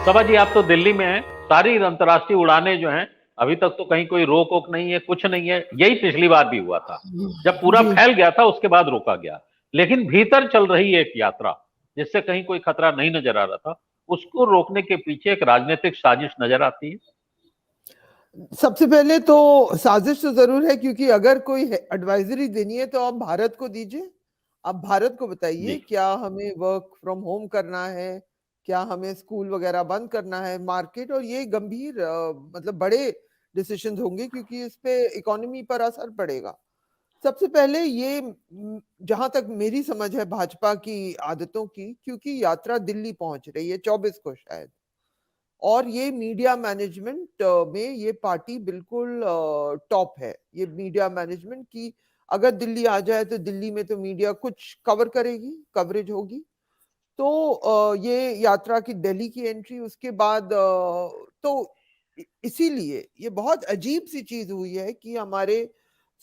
सबा जी, आप तो दिल्ली में हैं। सारी अंतर्राष्ट्रीय उड़ानें जो हैं, अभी तक तो कहीं कोई रोक वोक नहीं है, कुछ नहीं है। यही पिछली बार भी हुआ था, जब पूरा जी। फैल गया था उसके बाद रोका गया। लेकिन भीतर चल रही एक यात्रा जिससे कहीं कोई खतरा नहीं नजर आ रहा था, उसको रोकने के पीछे एक राजनीतिक साजिश नजर आती है। सबसे पहले तो साजिश तो जरूर है, क्योंकि अगर कोई एडवाइजरी देनी है तो आप भारत को दीजिए। आप भारत को बताइए, जी। क्या हमें वर्क फ्रॉम होम करना है, क्या हमें स्कूल वगैरह बंद करना है, मार्केट। और ये गंभीर मतलब बड़े डिसीजन होंगे, क्योंकि इस पे इकोनॉमी पर असर पड़ेगा। सबसे पहले ये जहां तक मेरी समझ है भाजपा की आदतों की, क्योंकि यात्रा दिल्ली पहुंच रही है 24 को शायद, और ये मीडिया मैनेजमेंट में ये पार्टी बिल्कुल टॉप है। ये मीडिया मैनेजमेंट की अगर दिल्ली आ जाए तो दिल्ली में तो मीडिया कुछ कवर करेगी, कवरेज होगी। तो ये यात्रा की दिल्ली की एंट्री, उसके बाद तो इसीलिए ये बहुत अजीब सी चीज हुई है कि हमारे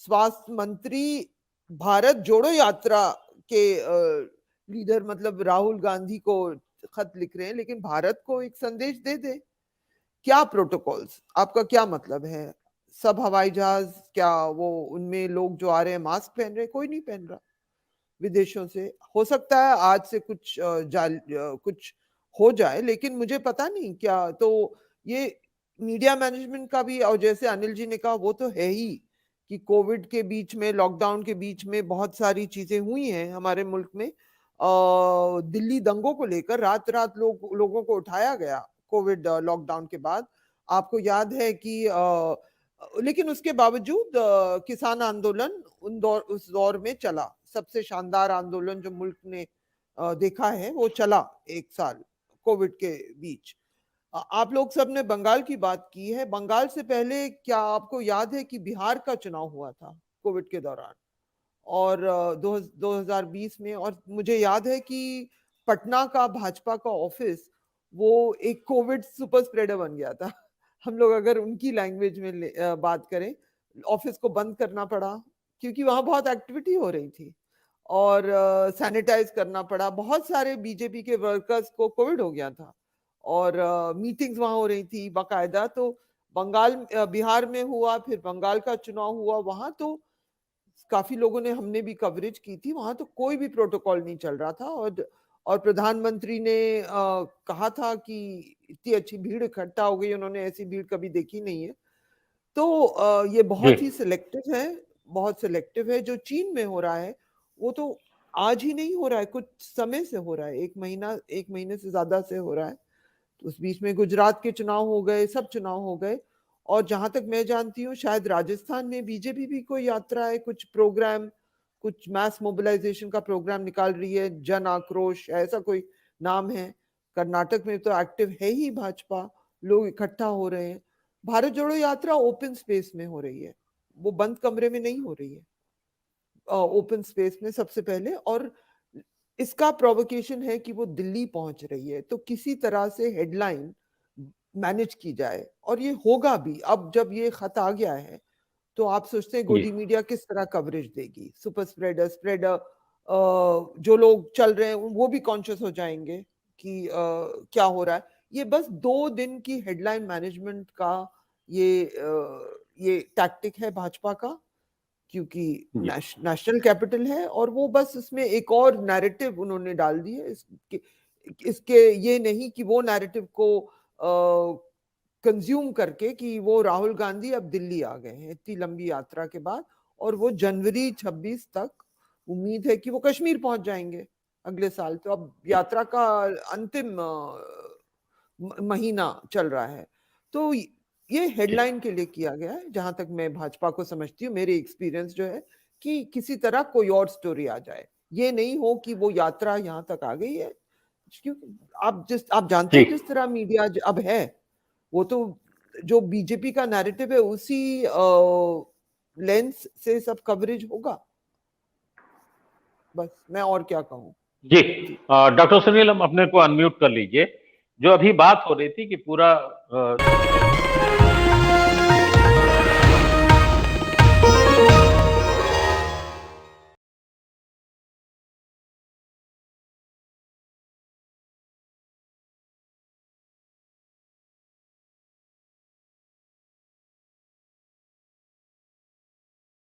स्वास्थ्य मंत्री भारत जोड़ो यात्रा के लीडर मतलब राहुल गांधी को खत लिख रहे हैं, लेकिन भारत को एक संदेश दे दे। क्या प्रोटोकॉल्स, आपका क्या मतलब है? सब हवाई जहाज, क्या वो उनमें लोग जो आ रहे हैं मास्क पहन रहे हैं? कोई नहीं पहन रहा विदेशों से। हो सकता है आज से कुछ हो जाए, लेकिन मुझे पता नहीं क्या। तो ये मीडिया मैनेजमेंट का भी, और जैसे अनिल जी ने कहा वो तो है ही, कि कोविड के बीच में, लॉकडाउन के बीच में बहुत सारी चीजें हुई हैं हमारे मुल्क में। दिल्ली दंगों को लेकर रात रात लोगों को उठाया गया कोविड लॉकडाउन के बाद। आपको याद है कि लेकिन उसके बावजूद किसान आंदोलन उस दौर में चला। सबसे शानदार आंदोलन जो मुल्क ने देखा है वो चला एक साल कोविड के बीच। आप लोग सब ने बंगाल की बात की है। बंगाल से पहले क्या आपको याद है कि बिहार का चुनाव हुआ था कोविड के दौरान, और 2020 में? और मुझे याद है कि पटना का भाजपा का ऑफिस वो एक कोविड सुपर स्प्रेडर बन गया था। हम लोग अगर उनकी लैंग्वेज में बात करें, ऑफिस को बंद करना पड़ा क्योंकि वहां बहुत एक्टिविटी हो रही थी, और सैनिटाइज करना पड़ा। बहुत सारे बीजेपी के वर्कर्स को कोविड हो गया था, और मीटिंग्स वहां हो रही थी बाकायदा। तो बिहार में हुआ, फिर बंगाल का चुनाव हुआ, वहां तो काफी लोगों ने, हमने भी कवरेज की थी। वहां तो कोई भी प्रोटोकॉल नहीं चल रहा था, और प्रधानमंत्री ने कहा था कि इतनी अच्छी भीड़ इकट्ठा हो गई, उन्होंने ऐसी भीड़ कभी देखी नहीं है। तो ये जी। बहुत ही सिलेक्टिव है, बहुत सिलेक्टिव है। जो चीन में हो रहा है वो तो आज ही नहीं हो रहा है, कुछ समय से हो रहा है, एक महीने से ज्यादा से हो रहा है। तो उस बीच में गुजरात के चुनाव हो गए, सब चुनाव हो गए। और जहां तक मैं जानती हूँ शायद राजस्थान में बीजेपी भी कोई यात्रा है, कुछ प्रोग्राम, कुछ मैस मोबिलाइजेशन का प्रोग्राम निकाल रही है, जन आक्रोश ऐसा कोई नाम है। कर्नाटक में तो एक्टिव है ही भाजपा, लोग इकट्ठा हो रहे हैं। भारत जोड़ो यात्रा ओपन स्पेस में हो रही है, वो बंद कमरे में नहीं हो रही है, ओपन स्पेस में सबसे पहले। और इसका प्रोवोकेशन है कि वो दिल्ली पहुंच रही है, तो किसी तरह से हेडलाइन मैनेज की जाए, और ये होगा भी। अब जब ये खत आ गया है तो आप सोचते हैं जी। गोदी मीडिया किस तरह कवरेज देगी? सुपर स्प्रेडर स्प्रेडर जो लोग चल रहे हैं वो भी कॉन्शियस हो जाएंगे कि क्या हो रहा है। ये बस 2 दिन की हेडलाइन मैनेजमेंट का ये टैक्टिक है भाजपा का, क्योंककि जी। नेशनल कैपिटल है, और वो बस इसमें एक और नैरेटिव उन्होंने डाल दी है। इसके ये नहीं कि वो नैरेटिव को कंज्यूम करके कि वो राहुल गांधी अब दिल्ली आ गए हैं इतनी लंबी यात्रा के बाद, और वो जनवरी 26 तक उम्मीद है कि वो कश्मीर पहुंच जाएंगे अगले साल। तो अब यात्रा का अंतिम महीना चल रहा है। तो ये जी। हेडलाइन के लिए किया गया है, जहां तक मैं भाजपा को समझती हूँ। मेरे एक्सपीरियंस जो है कि किसी तरह कोई और स्टोरी आ जाए, ये नहीं हो कि वो यात्रा यहाँ तक आ गई है। क्योंकि आप जानते जी। हैं जिस तरह मीडिया अब है, वो तो जो बीजेपी का नैरेटिव है उसी लेंस से सब कवरेज होगा। बस मैं और क्या कहूँ। जी। जी। डॉक्टर सुनील, हम अपने को अनम्यूट कर लीजिए। जो अभी बात हो रही थी कि पूरा